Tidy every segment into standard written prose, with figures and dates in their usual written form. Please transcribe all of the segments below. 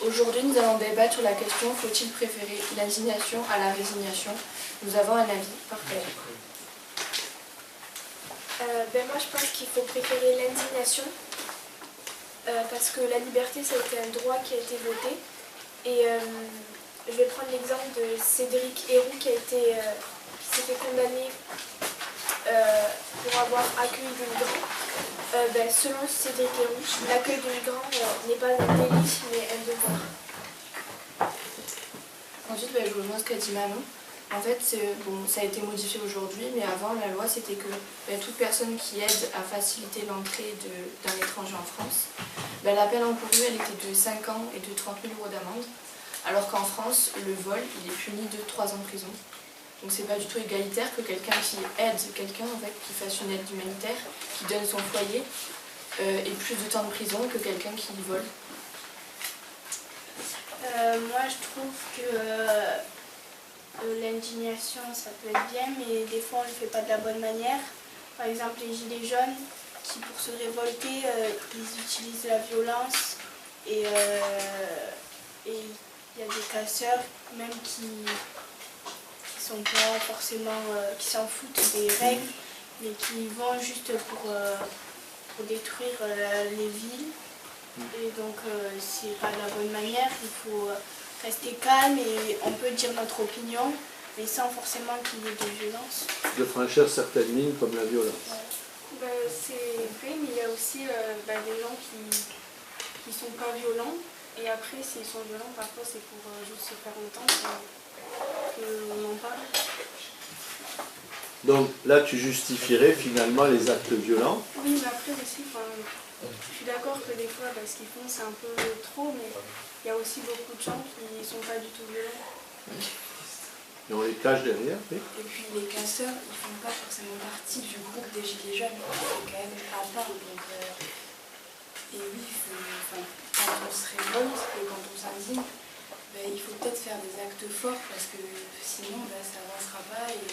Aujourd'hui, nous allons débattre sur la question faut-il préférer l'indignation à la résignation? Nous avons un avis partagé. Moi, je pense qu'il faut préférer l'indignation parce que la liberté, ça a été un droit qui a été voté. Et je vais prendre l'exemple de Cédric Héroux qui s'est fait condamner pour avoir accueilli des migrants. Selon Cédric Héroux, l'accueil de migrants n'est pas un délit mais un devoir. Ensuite, je rejoins ce qu'a dit Manon. En fait, ça a été modifié aujourd'hui, mais avant, la loi, c'était que toute personne qui aide à faciliter l'entrée d'un étranger en France, la peine encourue, elle était de 5 ans et de 30 000 € d'amende, alors qu'en France, le vol, il est puni de 3 ans de prison. Donc c'est pas du tout égalitaire que quelqu'un qui aide quelqu'un, en fait, qui fasse une aide humanitaire, qui donne son foyer, ait plus de temps de prison que quelqu'un qui vole. Moi, je trouve que l'indignation, ça peut être bien, mais des fois, on ne le fait pas de la bonne manière. Par exemple, les gilets jaunes, qui pour se révolter, ils utilisent la violence. Et il y a des casseurs, même qui sont pas forcément, qui s'en foutent des règles, mais qui vont juste pour détruire les villes. Et donc, c'est pas de la bonne manière, il faut rester calme et on peut dire notre opinion, mais sans forcément qu'il y ait de violence. De franchir certaines lignes comme la violence. Ouais. C'est vrai, mais il y a aussi des gens qui sont pas violents, et après, s'ils sont violents, parfois c'est pour juste se faire entendre qu'on en parle. Donc là, tu justifierais finalement les actes violents. Oui, mais après aussi, je suis d'accord que des fois, ce qu'ils font, c'est un peu trop, mais il y a aussi beaucoup de gens qui ne sont pas du tout violents. Et on les cache derrière. Oui. Et puis les casseurs, ils ne font pas forcément partie du groupe des gilets jaunes. C'est quand même à part. Donc, et oui, quand on se révolte et quand on s'indigne, il faut peut-être faire des actes forts parce que sinon ça n'avancera pas et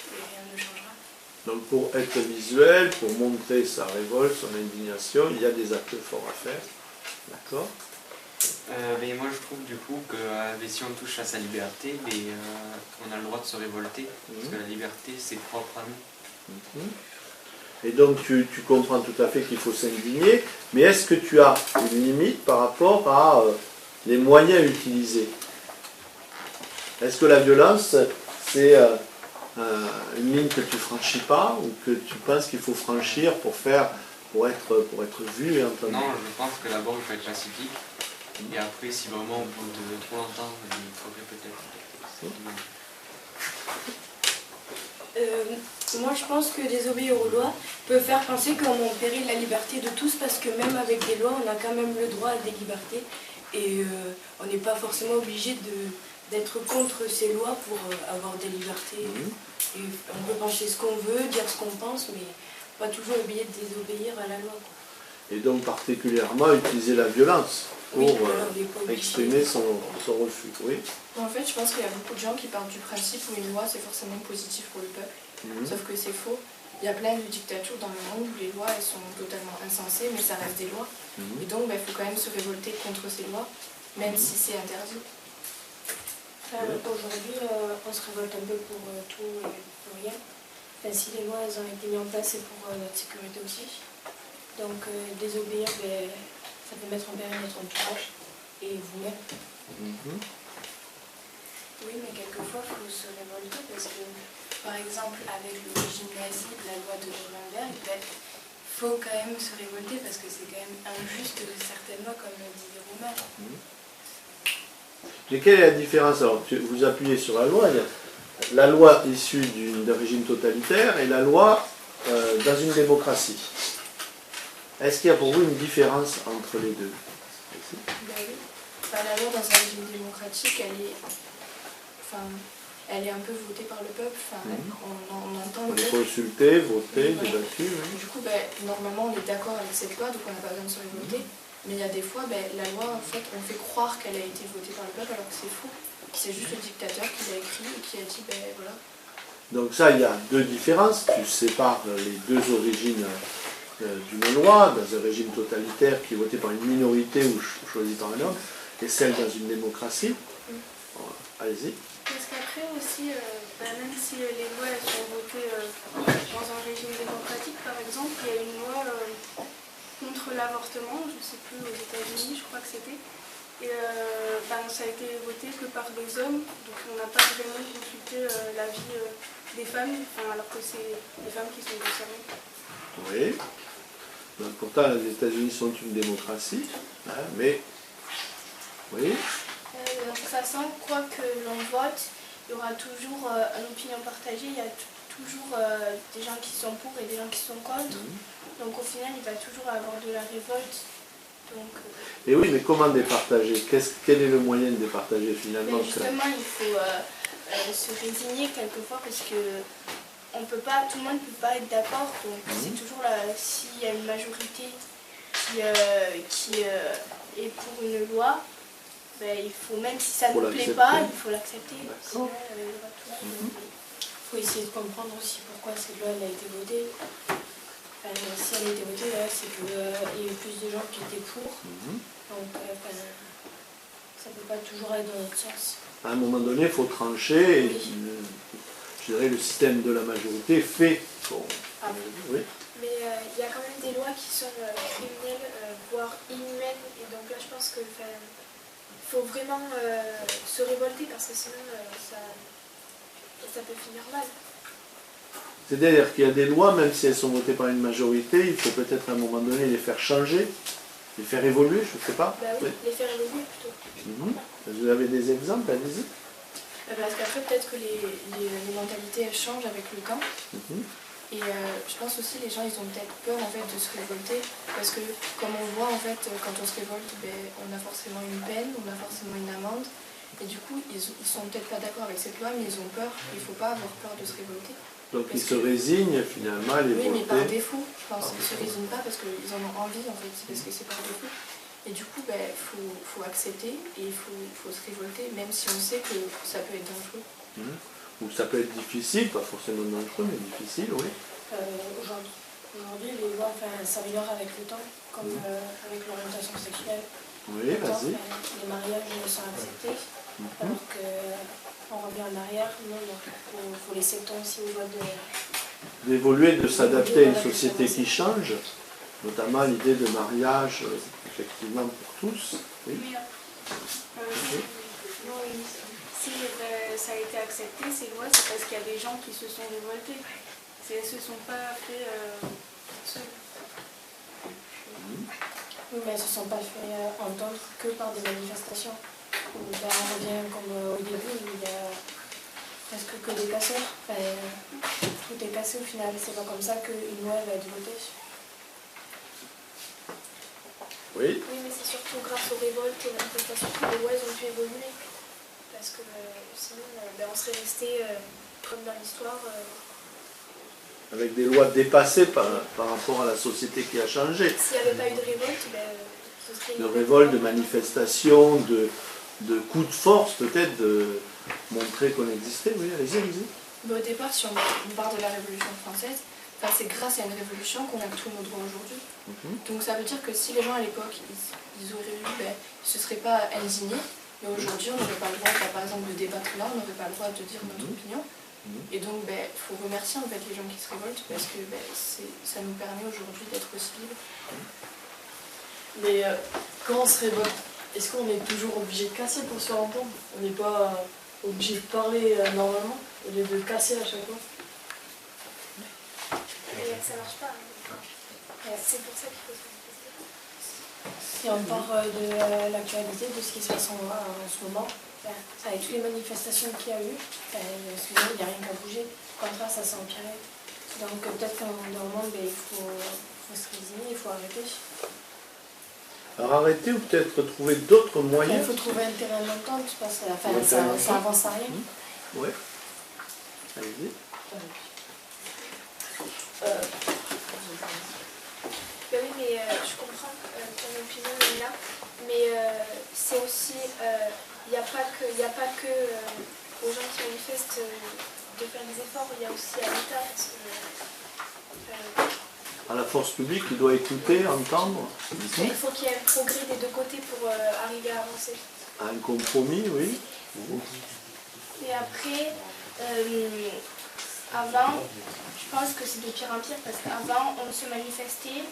rien ne changera. Donc pour être visuel, pour montrer sa révolte, son indignation, il y a des actes forts à faire. D'accord. Moi je trouve du coup que si on touche à sa liberté, on a le droit de se révolter, parce que la liberté c'est propre à nous. Et donc tu comprends tout à fait qu'il faut s'indigner, mais est-ce que tu as une limite par rapport à les moyens utilisés? Est-ce que la violence c'est une ligne que tu ne franchis pas ou que tu penses qu'il faut franchir pour être vu et entendu? Non, je pense que d'abord il faut être pacifique. Et après, si vraiment au bout de trop longtemps, il faudrait peut-être... Moi, je pense que désobéir aux lois peut faire penser qu'on met en péril la liberté de tous, parce que même avec des lois, on a quand même le droit à des libertés. Et on n'est pas forcément obligé d'être contre ces lois pour avoir des libertés. Et on peut penser ce qu'on veut, dire ce qu'on pense, mais pas toujours oublier de désobéir à la loi. Et donc particulièrement utiliser la violence pour exprimer son refus. Oui. En fait, je pense qu'il y a beaucoup de gens qui partent du principe où une loi c'est forcément positif pour le peuple. Sauf que c'est faux. Il y a plein de dictatures dans le monde où les lois elles sont totalement insensées, mais ça reste des lois. Et donc il faut quand même se révolter contre ces lois, même si c'est interdit. Aujourd'hui, on se révolte un peu pour tout et pour rien. Si les lois elles ont été mises en place, c'est pour notre sécurité aussi. Donc désobéir, ça peut mettre en péril notre entourage et vous-même. Oui, mais quelquefois il faut se révolter parce que, par exemple, avec le régime nazi, la loi de Nuremberg, il faut quand même se révolter parce que c'est quand même injuste certainement, comme le disaient les Romains. Mais quelle est la différence? Alors, vous appuyez sur la loi. Il y a la loi issue d'un régime totalitaire et la loi dans une démocratie. Est-ce qu'il y a pour vous une différence entre les deux? Oui. La loi dans un régime démocratique, elle est un peu votée par le peuple. On entend le peuple. Consulter, voter, débattu. Du coup, normalement, on est d'accord avec cette loi, donc on n'a pas besoin de se révolter. Mais il y a des fois, la loi, en fait, on fait croire qu'elle a été votée par le peuple alors que c'est faux. C'est juste le dictateur qui l'a écrit et qui a dit, voilà. Donc ça, il y a deux différences. Tu sépares les deux origines d'une loi, dans un régime totalitaire qui est voté par une minorité ou choisi par un homme, et celle dans une démocratie. Allez-y. Parce qu'après aussi, même si les lois elles sont votées dans un régime démocratique, par exemple, il y a une loi contre l'avortement, je ne sais plus, aux États-Unis, je crois que c'était. Et ça a été voté que par des hommes, donc on n'a pas vraiment consulté l'avis des femmes, alors que c'est les femmes qui sont concernées. Oui. Donc, pourtant, les États-Unis sont une démocratie, hein, mais... Oui. De toute façon, quoi que l'on vote, il y aura toujours une opinion partagée, il y a toujours des gens qui sont pour et des gens qui sont contre. Donc au final, il va toujours avoir de la révolte. Donc, Et oui, mais comment départager? Quel est le moyen de départager finalement? Justement, il faut se résigner quelquefois parce que tout le monde ne peut pas être d'accord. Donc c'est toujours là, s'il y a une majorité qui est pour une loi, il faut, même si ça ne nous plaît pas, il faut l'accepter. Sinon, il y aura tout. Il faut essayer de comprendre aussi pourquoi cette loi elle a été votée. Si elle a été votée, c'est qu'il y a eu plus de gens qui étaient pour. Donc ça ne peut pas toujours aller dans notre sens. À un moment donné, il faut trancher. Et, je dirais le système de la majorité fait son... Oui. Mais il y a quand même des lois qui sont criminelles, voire inhumaines. Et donc là, je pense qu'il faut vraiment se révolter parce que sinon, ça peut finir mal. C'est-à-dire qu'il y a des lois, même si elles sont votées par une majorité, il faut peut-être à un moment donné les faire changer, les faire évoluer, je ne sais pas. Oui, les faire évoluer plutôt. Vous avez des exemples, allez-y. Parce qu'après, peut-être que les mentalités elles changent avec le temps. Et je pense aussi les gens ils ont peut-être peur en fait de se révolter parce que comme on voit en fait quand on se révolte, on a forcément une peine, on a forcément une amende. Et du coup ils sont peut-être pas d'accord avec cette loi mais ils ont peur. Il ne faut pas avoir peur de se révolter. Donc ils se résignent finalement à les voter. Oui, mais par défaut, je pense. Ils ne se résignent pas parce qu'ils en ont envie, en fait, c'est parce que c'est par défaut. Et du coup, faut accepter et il faut se révolter, même si on sait que ça peut être dangereux. Ou ça peut être difficile, pas forcément dangereux, mais difficile, oui. Aujourd'hui, les lois s'améliorent avec le temps, comme avec l'orientation sexuelle. Oui, vas-y. Les mariages sont acceptés, alors qu'on revient en arrière, non, il faut laisser le temps aussi aux lois d'évoluer, de s'adapter à une société qui change, notamment l'idée de mariage, effectivement, pour tous. Oui. Si ça a été accepté, ces lois, c'est parce qu'il y a des gens qui se sont révoltés. Elles ne se sont pas fait seules. Oui, mais elles ne se sont pas fait entendre que par des manifestations. On revient comme au début, où il y a presque que des casseurs. Tout est cassé au final, c'est pas comme ça qu'une loi va être votée. Oui. Oui, mais c'est surtout grâce aux révoltes et aux manifestations que les lois ont pu évoluer. Parce que sinon, on serait resté comme dans l'histoire. Avec des lois dépassées par rapport à la société qui a changé. S'il n'y avait pas eu de révolte, ce serait... De révolte, de manifestations, de coups de force peut-être, de montrer qu'on existait. Oui, allez-y. Au départ, si on part de la Révolution française, c'est grâce à une révolution qu'on a tous nos droits aujourd'hui. Donc ça veut dire que si les gens à l'époque, ils auraient eu, ils ne se seraient pas indignés, mais aujourd'hui on n'aurait pas le droit, par exemple, de débattre là, on n'aurait pas le droit de dire notre opinion. Et donc il faut remercier en fait les gens qui se révoltent parce que ça nous permet aujourd'hui d'être aussi libres. Mais quand on se révolte, est-ce qu'on est toujours obligé de casser pour se faire entendre? On n'est pas obligé de parler normalement au lieu de casser à chaque fois? Et ça ne marche pas. C'est pour ça qu'il faut se manifester. Si on part de l'actualité, de ce qui se passe en ce moment, avec toutes les manifestations qu'il y a eu, excusez-moi, il n'y a rien qu'à bouger. Au contraire, ça s'est empiré. Donc peut-être qu'à un moment, il faut se résigner, il faut arrêter. Alors arrêter ou peut-être trouver d'autres moyens. Il faut trouver un terrain d'entente, parce que ça avance à rien. Oui. Allez-y. Oui, mais je comprends ton opinion, Lina. Mais c'est aussi, il n'y a pas que aux gens qui manifestent de faire des efforts, il y a aussi à l'État. Parce que à la force publique qui doit écouter, entendre, Il faut qu'il y ait un progrès des deux côtés pour arriver à avancer. un compromis, oui. Et après, avant, je pense que c'est de pire en pire parce qu'avant on se manifestait,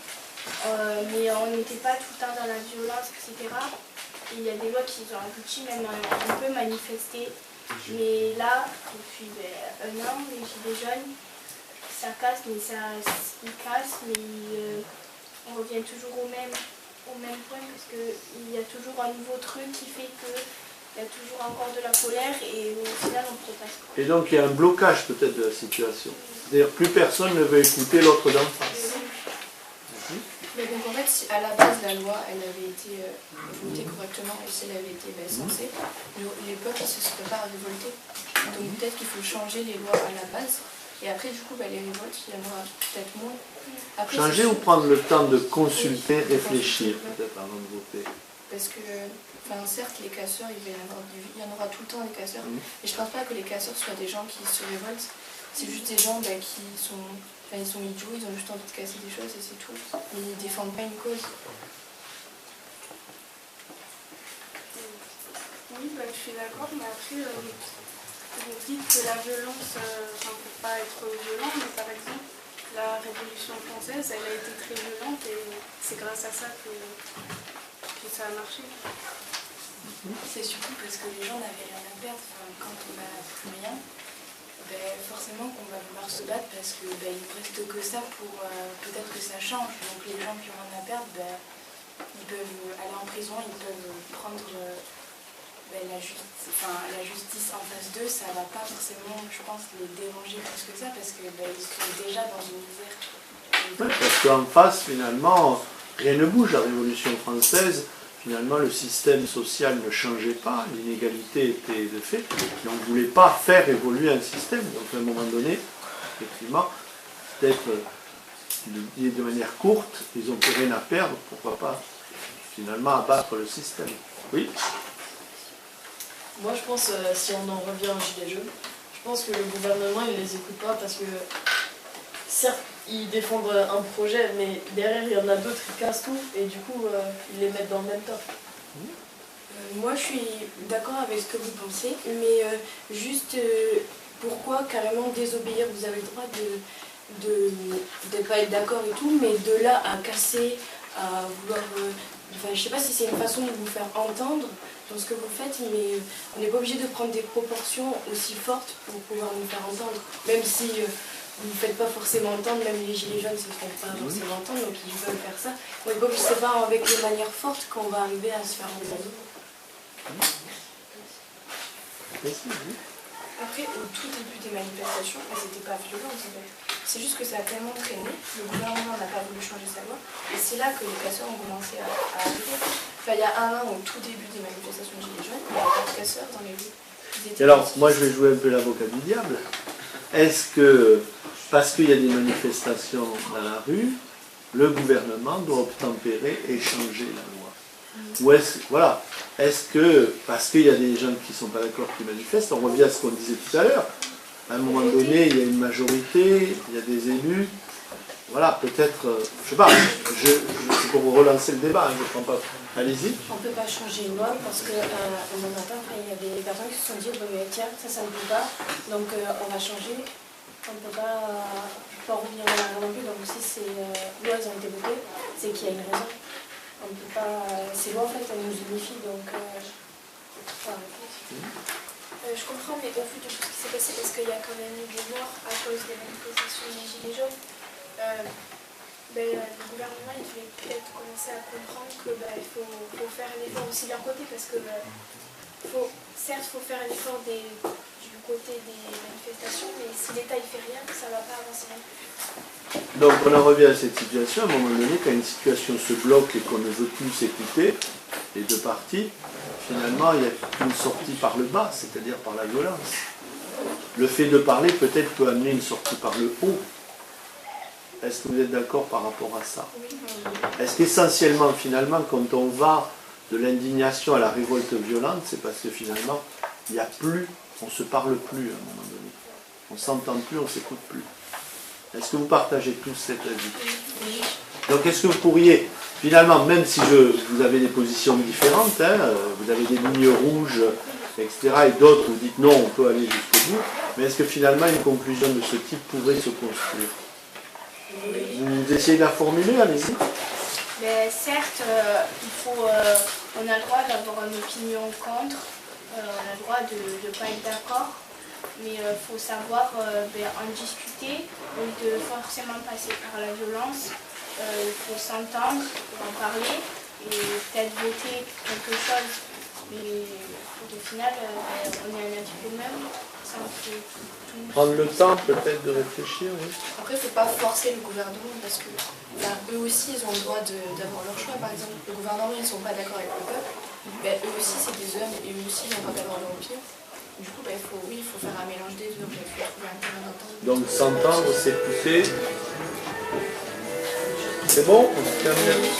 mais on n'était pas tout le temps dans la violence, etc. Et il y a des lois qui ont abouti même on peut manifester. Mais là, depuis un an, les gilets jaunes, ça casse, mais ils cassent, mais on revient toujours au même point parce qu'il y a toujours un nouveau truc qui fait qu'il y a toujours encore de la colère et au final on proteste. Et donc il y a un blocage peut-être de la situation. C'est-à-dire plus personne ne veut écouter l'autre d'en face. Mais donc en fait, si à la base la loi elle avait été votée correctement et si elle avait été censée, les peuples ne se seraient pas révoltés. Donc peut-être qu'il faut changer les lois à la base et après du coup les révoltes il y en aura peut-être moins. Après, Changer ou prendre le temps de consulter, réfléchir peut-être avant de voter. Parce que, certes, les casseurs, il y en aura tout le temps des casseurs, mais je pense pas que les casseurs soient des gens qui se révoltent. C'est juste des gens qui sont, ils sont idiots, ils ont juste envie de casser des choses et c'est tout. Ils ne défendent pas une cause. Oui, je suis d'accord, mais après, vous dites que la violence, on ne peut pas être violent, mais par exemple, la Révolution française, elle a été très violente et c'est grâce à ça que ça a marché. C'est surtout parce que les gens n'avaient rien à perdre. Quand on n'a plus rien, forcément qu'on va vouloir se battre parce qu'il ne reste que ça pour peut-être que ça change. Donc les gens qui ont rien à perdre, ils peuvent aller en prison, ils peuvent prendre la justice en face d'eux. Ça ne va pas forcément, je pense, les déranger plus que ça parce qu'ils sont déjà dans une misère. Parce qu'en face, finalement, rien ne bouge. La Révolution française, finalement, le système social ne changeait pas, l'inégalité était de fait, et on ne voulait pas faire évoluer un système. Donc, à un moment donné, effectivement, peut-être de manière courte, ils n'ont plus rien à perdre, pourquoi pas, finalement, abattre le système. Oui. Moi, je pense, si on en revient aux Gilets jaunes, je pense que le gouvernement, il ne les écoute pas parce que, certes, ils défendent un projet, mais derrière, il y en a d'autres qui cassent tout et du coup, ils les mettent dans le même top. Moi, je suis d'accord avec ce que vous pensez, mais juste pourquoi carrément désobéir? Vous avez le droit de ne pas être d'accord et tout, mais de là à casser, à vouloir... je ne sais pas si c'est une façon de vous faire entendre dans ce que vous faites, mais on n'est pas obligé de prendre des proportions aussi fortes pour pouvoir nous faire entendre, même si vous ne faites pas forcément entendre, même les gilets jaunes ne se font pas forcément entendre, donc ils veulent faire ça. On n'est pas obligé, c'est pas avec des manières fortes qu'on va arriver à se faire entendre. Après, au tout début des manifestations, c'était pas violent en fait. C'est juste que ça a tellement traîné, le gouvernement n'a pas voulu changer sa loi, et c'est là que les casseurs ont commencé à arriver. Il y a un an, au tout début des manifestations de Gilets jaunes, il n'y avait pas de casseurs dans les rues. Et alors, moi je vais jouer un peu l'avocat du diable. Est-ce que, parce qu'il y a des manifestations dans la rue, le gouvernement doit obtempérer et changer la loi? Ou est-ce que, parce qu'il y a des gens qui ne sont pas d'accord qui manifestent, on revient à ce qu'on disait tout à l'heure, à un moment donné, il y a une majorité, il y a des élus, voilà, peut-être, je sais pas, c'est pour relancer le débat, je ne comprends pas. Allez-y. On ne peut pas changer une loi parce qu'un matin, il y a des personnes qui se sont dit, mais tiens, ça ne peut pas, donc on va changer. On ne peut pas revenir en arrière non plus, donc si ces lois ont été votées, c'est qu'il y a une raison. On ne peut pas... Ces lois, en fait, elles nous unifient, donc... Je comprends, mais au vu de tout ce qui s'est passé, parce qu'il y a quand même eu des morts à cause des manifestations des Gilets jaunes, le gouvernement il devait peut-être commencer à comprendre qu'il faut faire un effort aussi de leur côté, parce que certes, il faut faire un effort du côté des manifestations, mais si l'État ne fait rien, ça ne va pas avancer non plus. Donc on en revient à cette situation, à un moment donné, quand une situation se bloque et qu'on ne veut plus s'écouter, les deux parties, finalement il n'y a qu'une sortie par le bas, c'est-à-dire par la violence. Le fait de parler peut-être peut amener une sortie par le haut. Est-ce que vous êtes d'accord par rapport à ça? Est-ce qu'essentiellement, finalement, quand on va de l'indignation à la révolte violente, c'est parce que finalement, il n'y a plus, on ne se parle plus à un moment donné. On ne s'entend plus, on ne s'écoute plus. Est-ce que vous partagez tous cet avis? Donc est-ce que vous pourriez, finalement, même si vous avez des positions différentes, hein, vous avez des lignes rouges, etc., et d'autres, vous dites non, on peut aller jusqu'au bout, mais est-ce que finalement une conclusion de ce type pourrait se construire? Vous essayez de la formuler, allez-y. Mais certes, on a le droit d'avoir une opinion contre, on a le droit de ne pas être d'accord, mais il faut savoir en discuter, au lieu de forcément passer par la violence. Il faut s'entendre, en parler et peut-être voter quelque chose, mais au final, on est un avis que même. Ça en fait tout. Prendre le temps peut-être de réfléchir, oui. Après, il ne faut pas forcer le gouvernement parce que eux aussi, ils ont le droit d'avoir leur choix. Par exemple, le gouvernement, ils ne sont pas d'accord avec le peuple. Eux aussi, c'est des hommes et eux aussi, ils ont le droit d'avoir leur opinion. Du coup, il faut faire un mélange des deux. Il faut trouver un terrain d'entente. Donc s'entendre, s'écouter. C'est bon, on se termine.